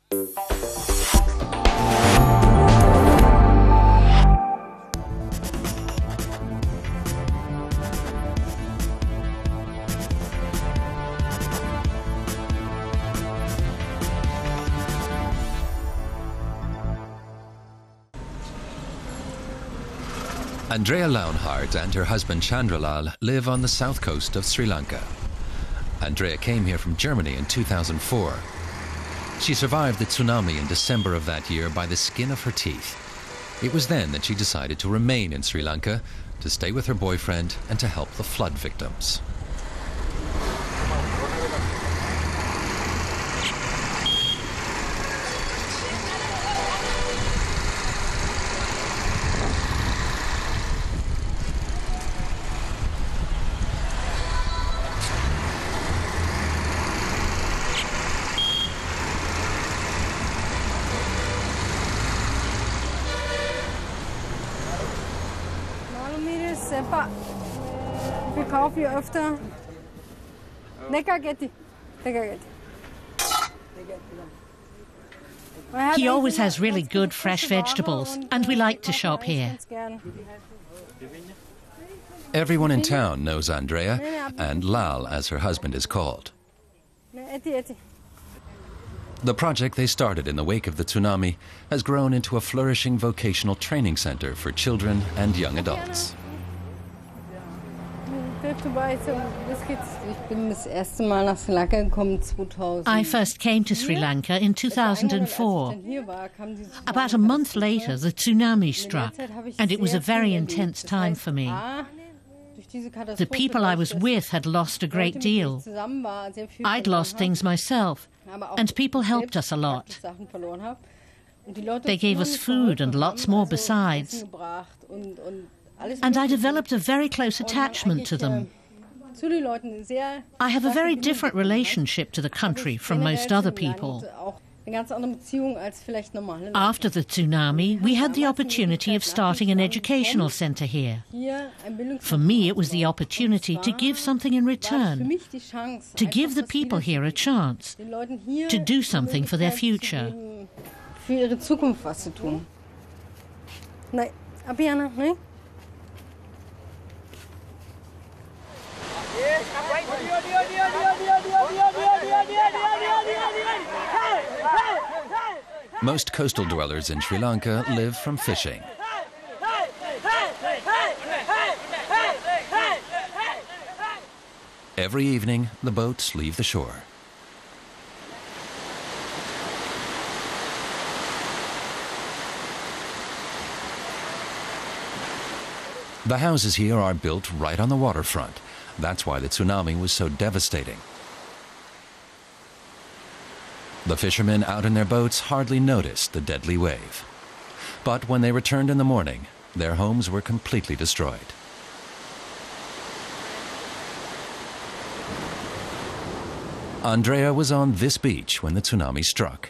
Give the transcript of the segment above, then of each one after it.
Andrea Launhardt and her husband Chandralal live on the south coast of Sri Lanka. Andrea came here from Germany in 2004. She survived the tsunami in December of that year by the skin of her teeth. It was then that she decided to remain in Sri Lanka, to stay with her boyfriend and to help the flood victims. Vi kaufen hier öfter Leckergetti. He always has really good fresh vegetables, and we like to shop here. Everyone in town knows Andrea, and Lal, as her husband is called. The project they started in the wake of the tsunami has grown into a flourishing vocational training center for children and young adults. I first came to Sri Lanka in 2004. About a month later, the tsunami struck, and it was a very intense time for me. The people I was with had lost a great deal. I'd lost things myself, and people helped us a lot. They gave us food and lots more besides. And I developed a very close attachment to them. I have a very different relationship to the country from most other people. After the tsunami, we had the opportunity of starting an educational centre here. For me, it was the opportunity to give something in return, to give the people here a chance, to do something for their future. Most coastal dwellers in Sri Lanka live from fishing. Every evening, the boats leave the shore. The houses here are built right on the waterfront. That's why the tsunami was so devastating. The fishermen out in their boats hardly noticed the deadly wave. But when they returned in the morning, their homes were completely destroyed. Andrea was on this beach when the tsunami struck.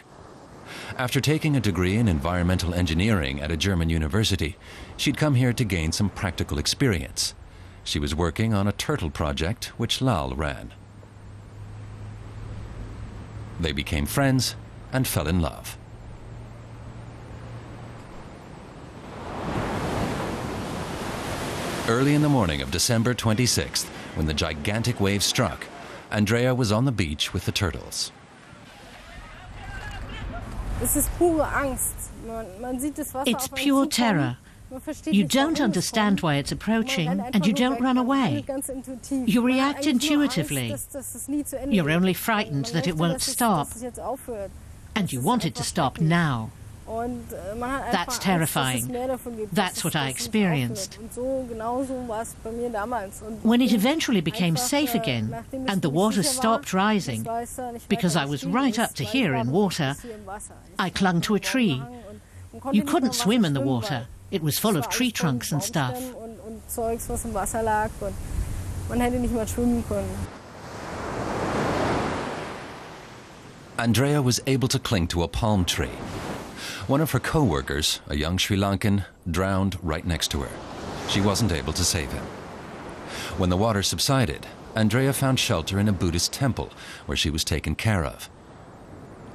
After taking a degree in environmental engineering at a German university, she'd come here to gain some practical experience. She was working on a turtle project which Lal ran. They became friends and fell in love. Early in the morning of December 26th, when the gigantic wave struck, Andrea was on the beach with the turtles. It's pure terror. You don't understand why it's approaching, and you don't run away. You react intuitively. You're only frightened that it won't stop, and you want it to stop now. That's terrifying. That's what I experienced. When it eventually became safe again, and the water stopped rising, because I was right up to here in water, I clung to a tree. You couldn't swim in the water. It was full of tree trunks and stuff. Andrea was able to cling to a palm tree. One of her co-workers, a young Sri Lankan, drowned right next to her. She wasn't able to save him. When the water subsided, Andrea found shelter in a Buddhist temple where she was taken care of.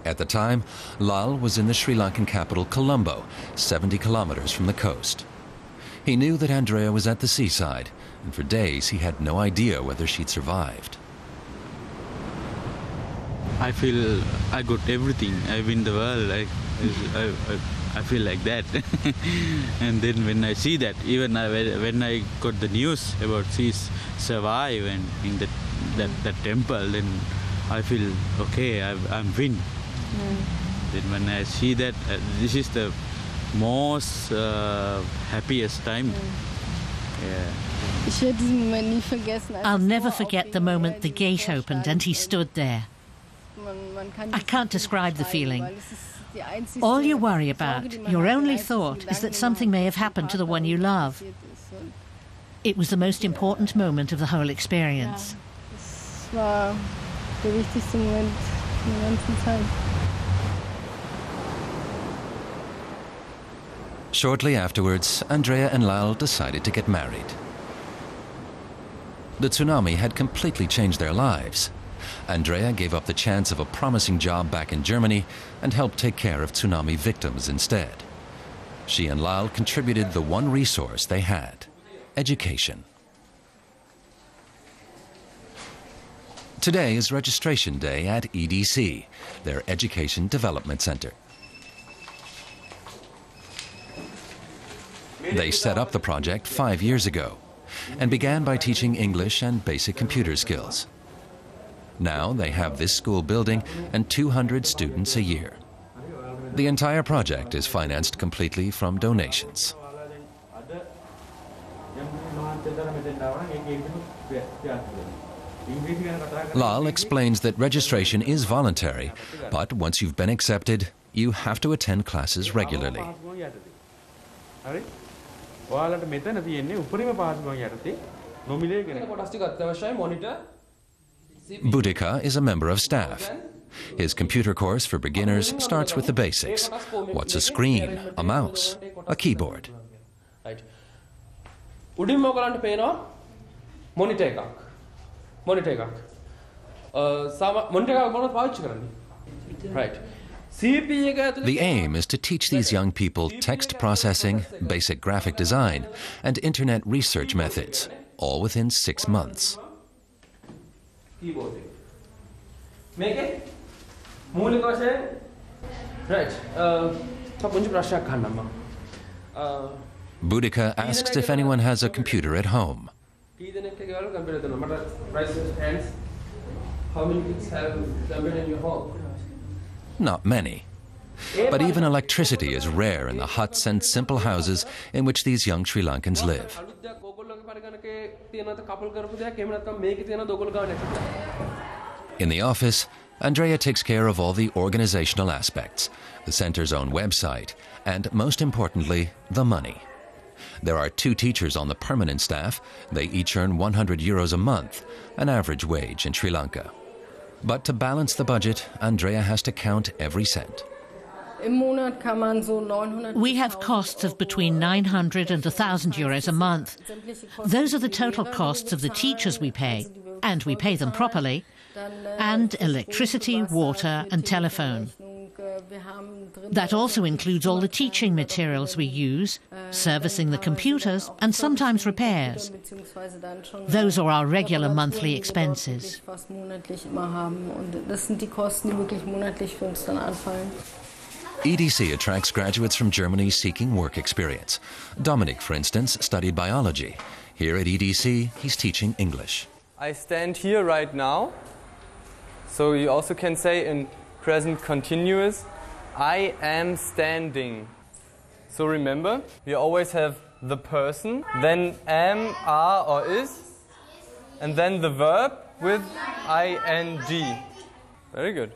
At the time, Lal was in the Sri Lankan capital Colombo, 70 kilometers from the coast. He knew that Andrea was at the seaside, and for days he had no idea whether she'd survived. I feel I got everything. I win the world. I feel like that. And then when I see that, even when I got the news about she's survived and in that temple, then I feel okay. I'm win. Then when I see that, this is the most happiest time. I'll never forget the moment the gate opened and he stood there. I can't describe the feeling. All you worry about, your only thought, is that something may have happened to the one you love. It was the most important moment of the whole experience. Shortly afterwards, Andrea and Lal decided to get married. The tsunami had completely changed their lives. Andrea gave up the chance of a promising job back in Germany and helped take care of tsunami victims instead. She and Lal contributed the one resource they had: education. Today is registration day at EDC, their Education Development Center. They set up the project 5 years ago and began by teaching English and basic computer skills. Now they have this school building and 200 students a year. The entire project is financed completely from donations. Lal explains that registration is voluntary, but once you've been accepted, you have to attend classes regularly. Boudica is a member of staff. His computer course for beginners starts with the basics. What's a screen, a mouse, a keyboard? The aim is to teach these young people text processing, basic graphic design, and internet research methods, all within 6 months. Boudica asks if anyone has a computer at home. How many kids have computer in your home? Not many. But even electricity is rare in the huts and simple houses in which these young Sri Lankans live. In the office, Andrea takes care of all the organizational aspects, the center's own website, and most importantly, the money. There are 2 teachers on the permanent staff. They each earn €100 a month, an average wage in Sri Lanka. But to balance the budget, Andrea has to count every cent. We have costs of between 900 and €1,000 a month. Those are the total costs of the teachers we pay, and we pay them properly, and electricity, water and telephone. That also includes all the teaching materials we use, servicing the computers and sometimes repairs. Those are our regular monthly expenses. EDC attracts graduates from Germany seeking work experience. Dominic, for instance, studied biology. Here at EDC, he's teaching English. I stand here right now. So you also can say in present continuous, I am standing. So remember, we always have the person, then am, are or is, and then the verb with ing. Very good.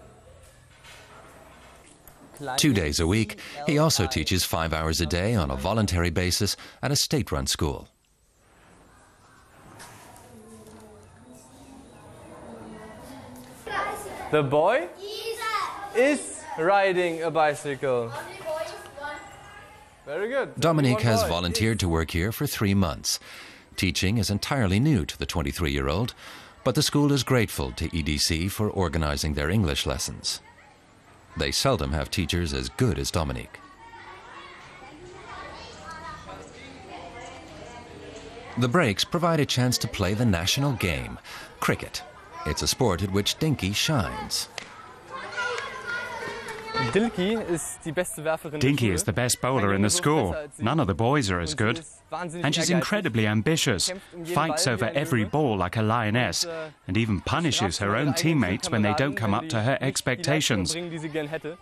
2 days a week, he also teaches 5 hours a day on a voluntary basis at a state-run school. The boy is riding a bicycle. Very good. Dominique has volunteered to work here for 3 months. Teaching is entirely new to the 23-year-old, but the school is grateful to EDC for organizing their English lessons. They seldom have teachers as good as Dominique. The breaks provide a chance to play the national game, cricket. It's a sport at which Dinky shines. Dinky is the best bowler in the school. None of the boys are as good. And she's incredibly ambitious, fights over every ball like a lioness, and even punishes her own teammates when they don't come up to her expectations.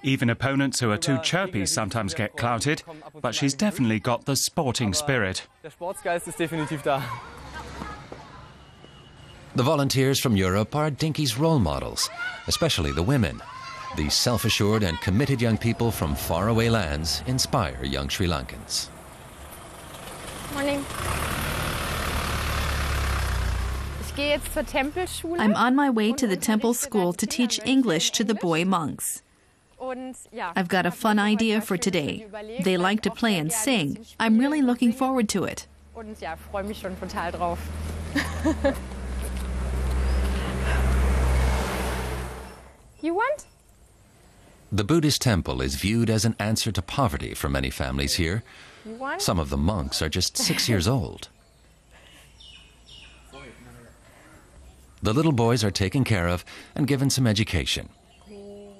Even opponents who are too chirpy sometimes get clouted, but she's definitely got the sporting spirit. The volunteers from Europe are Dinky's role models, especially the women. These self-assured and committed young people from faraway lands inspire young Sri Lankans. Morning. I'm on my way to the temple school to teach English to the boy monks. I've got a fun idea for today. They like to play and sing. I'm really looking forward to it. You want? The Buddhist temple is viewed as an answer to poverty for many families here. Some of the monks are just 6 years old. The little boys are taken care of and given some education.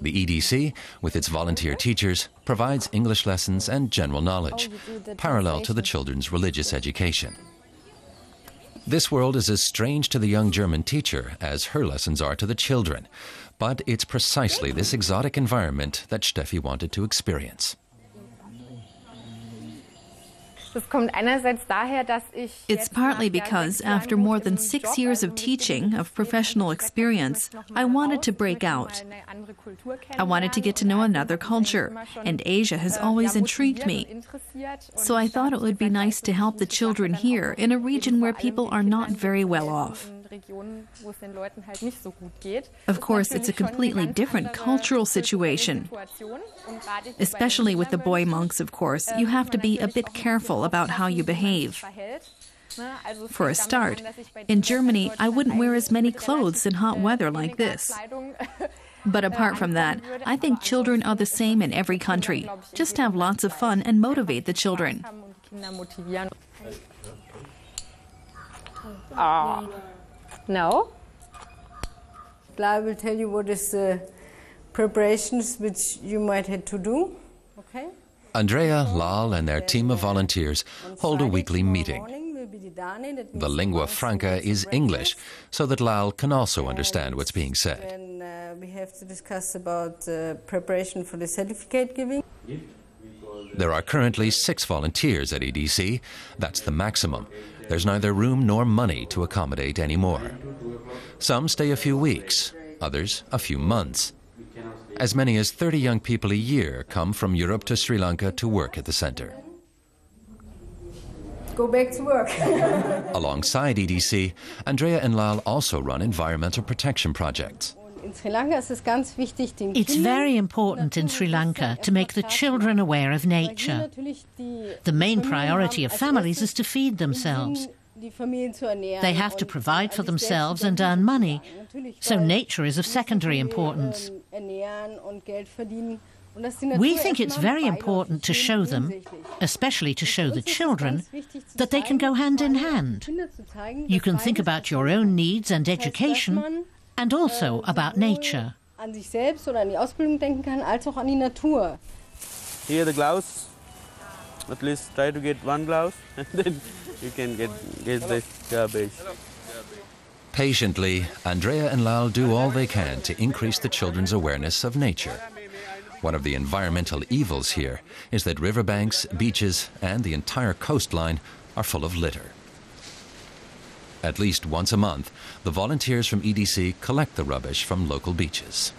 The EDC, with its volunteer teachers, provides English lessons and general knowledge, parallel to the children's religious education. This world is as strange to the young German teacher as her lessons are to the children, but it's precisely this exotic environment that Steffi wanted to experience. It's partly because after more than 6 years of teaching, of professional experience, I wanted to break out. I wanted to get to know another culture, and Asia has always intrigued me. So I thought it would be nice to help the children here in a region where people are not very well off. Of course, it's a completely different cultural situation. Especially with the boy monks, of course, you have to be a bit careful about how you behave. For a start, in Germany, I wouldn't wear as many clothes in hot weather like this. But apart from that, I think children are the same in every country. Just have lots of fun and motivate the children. No? I will tell you what is the preparations which you might have to do. Okay? Andrea, Lal and their team of volunteers hold a weekly meeting. The lingua franca is English, so that Lal can also understand what's being said. Then we have to discuss about preparation for the certificate giving. There are currently 6 volunteers at EDC. That's the maximum. There's neither room nor money to accommodate any more. Some stay a few weeks, others a few months. As many as 30 young people a year come from Europe to Sri Lanka to work at the center. Go back to work. Alongside EDC, Andrea and Lal also run environmental protection projects. It's very important in Sri Lanka to make the children aware of nature. The main priority of families is to feed themselves. They have to provide for themselves and earn money, so nature is of secondary importance. We think it's very important to show them, especially to show the children, that they can go hand in hand. You can think about your own needs and education, and also about nature. Here the gloves. At least try to get one glove, and then you can get the garbage. Patiently, Andrea and Lal do all they can to increase the children's awareness of nature. One of the environmental evils here is that riverbanks, beaches, and the entire coastline are full of litter. At least once a month, the volunteers from EDC collect the rubbish from local beaches.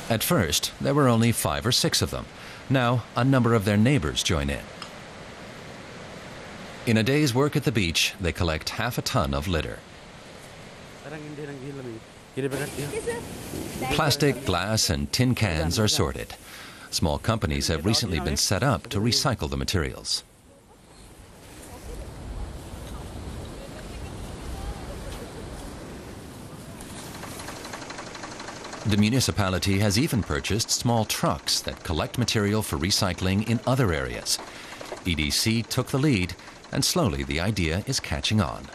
At first, there were only 5 or 6 of them. Now, a number of their neighbors join in. In a day's work at the beach, they collect half a ton of litter. Plastic, glass, and tin cans are sorted. Small companies have recently been set up to recycle the materials. The municipality has even purchased small trucks that collect material for recycling in other areas. EDC took the lead, and slowly the idea is catching on.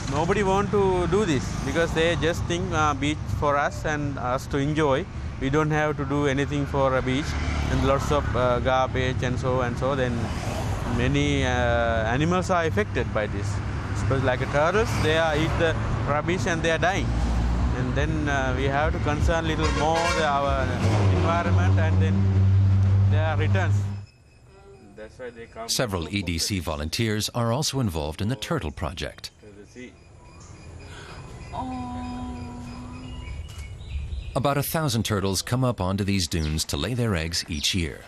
Nobody want to do this because they just think beach for us and us to enjoy. We don't have to do anything for a beach, and lots of garbage and so. Then many animals are affected by this. Because like turtles, they eat the rubbish and they are dying. And then we have to concern a little more our environment, and then there are returns. That's why they come. Several EDC volunteers are also involved in the turtle project. About 1,000 turtles come up onto these dunes to lay their eggs each year.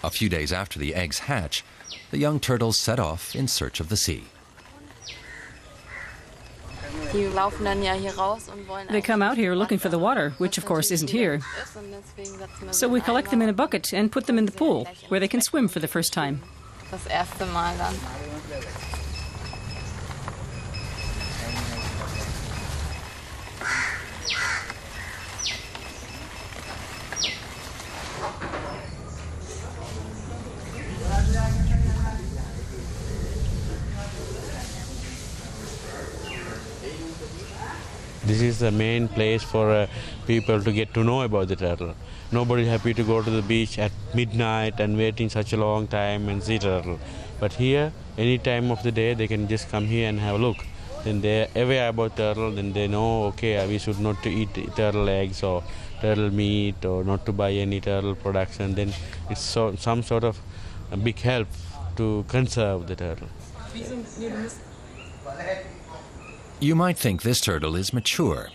A few days after the eggs hatch, the young turtles set off in search of the sea. They come out here looking for the water, which of course isn't here. So we collect them in a bucket and put them in the pool, where they can swim for the first time. This is the main place for people to get to know about the turtle. Nobody is happy to go to the beach at midnight and waiting such a long time and see turtle. But here, any time of the day, they can just come here and have a look. Then they're aware about turtle, then they know, okay, we should not to eat turtle eggs or turtle meat or not to buy any turtle products. And then it's some sort of a big help to conserve the turtle. You might think this turtle is mature,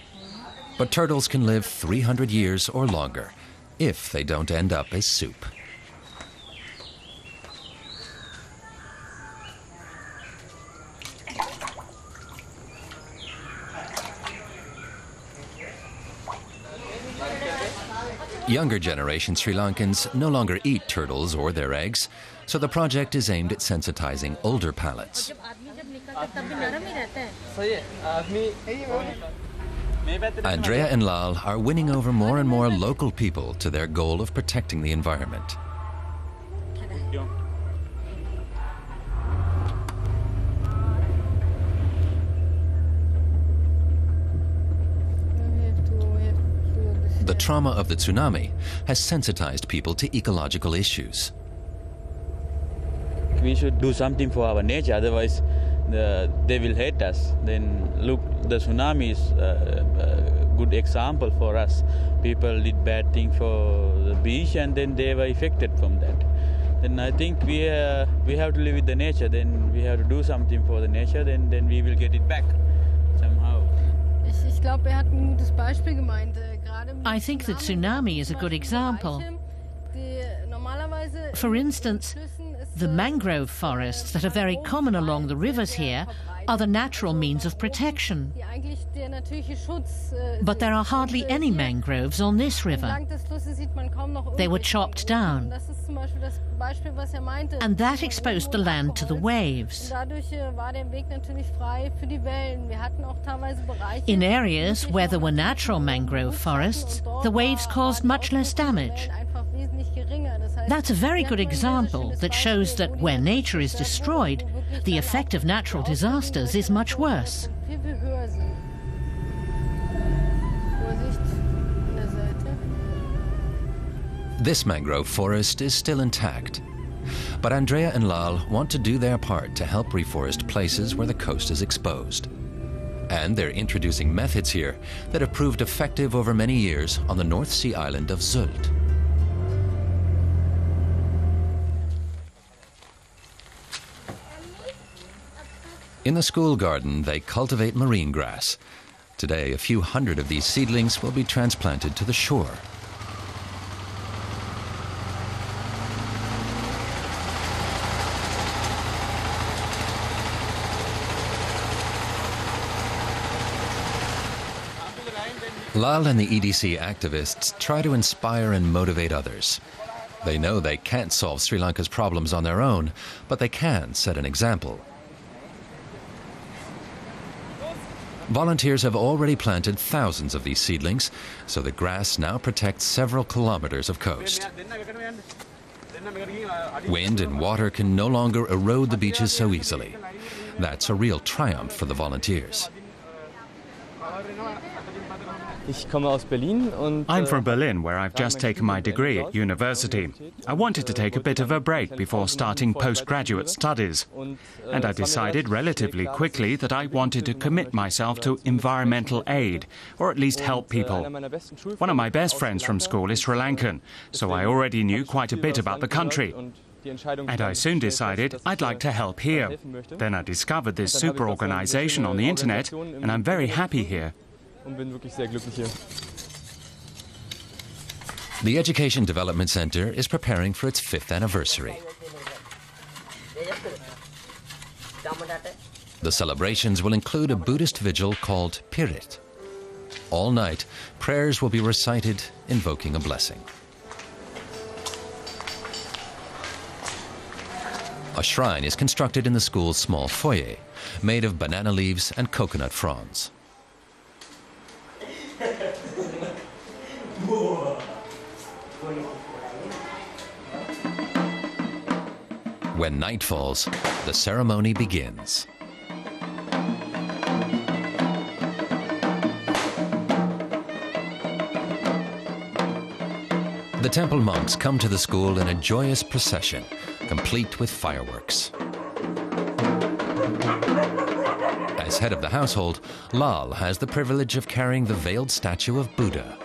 but turtles can live 300 years or longer if they don't end up as soup. Younger generation Sri Lankans no longer eat turtles or their eggs, so the project is aimed at sensitizing older palates. Andrea and Lal are winning over more and more local people to their goal of protecting the environment. The trauma of the tsunami has sensitized people to ecological issues. We should do something for our nature, otherwise they will hate us. Then look, the tsunami is a good example for us. People did bad things for the beach and then they were affected from that. Then I think we have to live with the nature, then we have to do something for the nature, then we will get it back somehow. I think the tsunami is a good example. For instance, the mangrove forests that are very common along the rivers here are the natural means of protection. But there are hardly any mangroves on this river. They were chopped down, and that exposed the land to the waves. In areas where there were natural mangrove forests, the waves caused much less damage. That's a very good example that shows that where nature is destroyed, the effect of natural disasters is much worse. This mangrove forest is still intact, but Andrea and Lal want to do their part to help reforest places where the coast is exposed. And they're introducing methods here that have proved effective over many years on the North Sea island of Sylt. In the school garden, they cultivate marine grass. Today, a few hundred of these seedlings will be transplanted to the shore. Lal and the EDC activists try to inspire and motivate others. They know they can't solve Sri Lanka's problems on their own, but they can set an example. Volunteers have already planted thousands of these seedlings, so the grass now protects several kilometers of coast. Wind and water can no longer erode the beaches so easily. That's a real triumph for the volunteers. I'm from Berlin, where I've just taken my degree at university. I wanted to take a bit of a break before starting postgraduate studies. And I decided relatively quickly that I wanted to commit myself to environmental aid, or at least help people. One of my best friends from school is Sri Lankan, so I already knew quite a bit about the country. And I soon decided I'd like to help here. Then I discovered this super organization on the internet, and I'm very happy here. The Education Development Center is preparing for its 5th anniversary. The celebrations will include a Buddhist vigil called Pirit. All night, prayers will be recited invoking a blessing. A shrine is constructed in the school's small foyer, made of banana leaves and coconut fronds. When night falls, the ceremony begins. The temple monks come to the school in a joyous procession, complete with fireworks. As head of the household, Lal has the privilege of carrying the veiled statue of Buddha.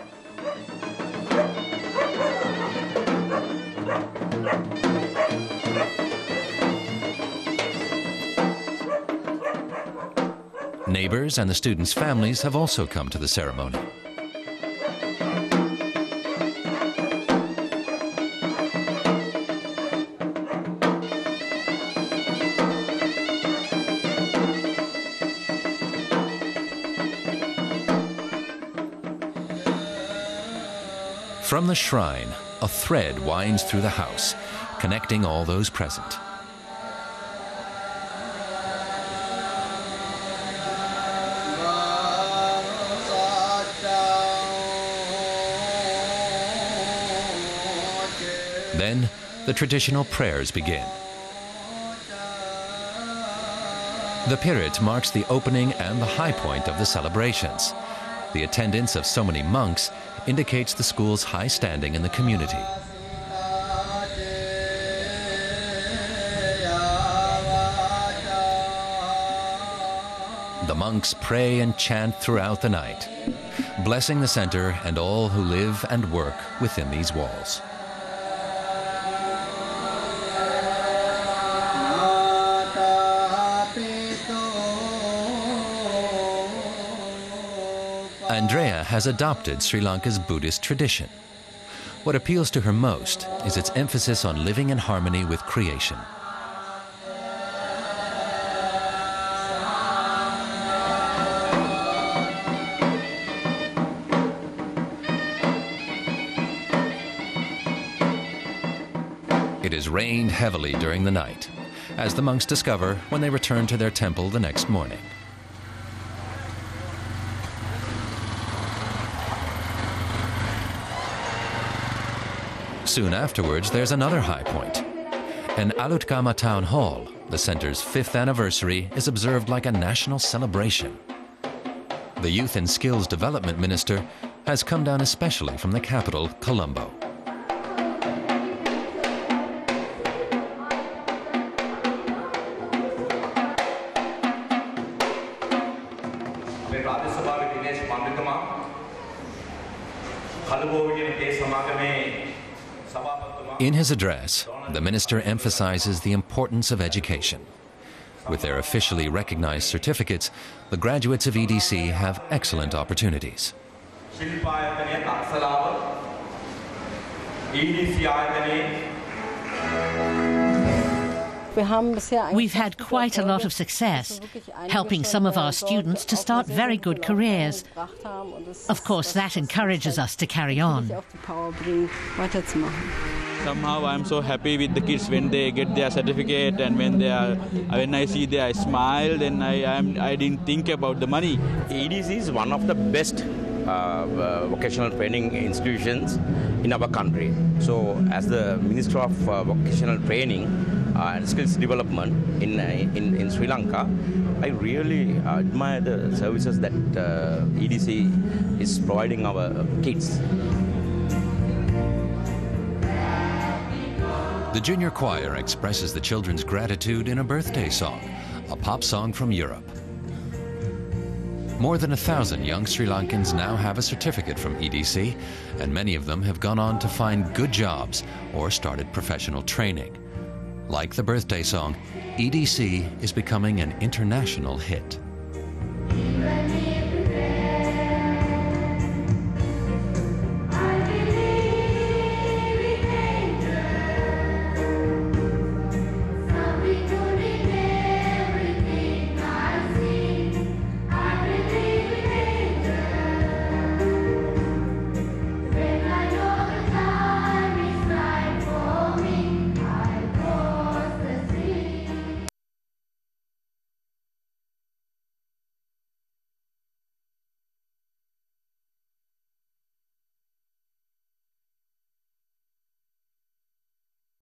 Neighbors and the students' families have also come to the ceremony. From the shrine, a thread winds through the house, connecting all those present. Then, the traditional prayers begin. The Pirit marks the opening and the high point of the celebrations. The attendance of so many monks indicates the school's high standing in the community. The monks pray and chant throughout the night, blessing the center and all who live and work within these walls. Andrea has adopted Sri Lanka's Buddhist tradition. What appeals to her most is its emphasis on living in harmony with creation. It has rained heavily during the night, as the monks discover when they return to their temple the next morning. Soon afterwards, there's another high point. In Alutkama Town Hall, the center's 5th anniversary is observed like a national celebration. The Youth and Skills Development Minister has come down especially from the capital, Colombo. In his address, the minister emphasizes the importance of education. With their officially recognized certificates, the graduates of EDC have excellent opportunities. We've had quite a lot of success, helping some of our students to start very good careers. Of course, that encourages us to carry on. somehow I'm so happy with the kids when they get their certificate, and when I see their smile, then I didn't think about the money. EDC is one of the best vocational training institutions in our country. So as the Minister of Vocational Training and Skills Development in Sri Lanka, I really admire the services that EDC is providing our kids. The junior choir expresses the children's gratitude in a birthday song, a pop song from Europe. More than 1,000 young Sri Lankans now have a certificate from EDC, and many of them have gone on to find good jobs or started professional training. Like the birthday song, EDC is becoming an international hit.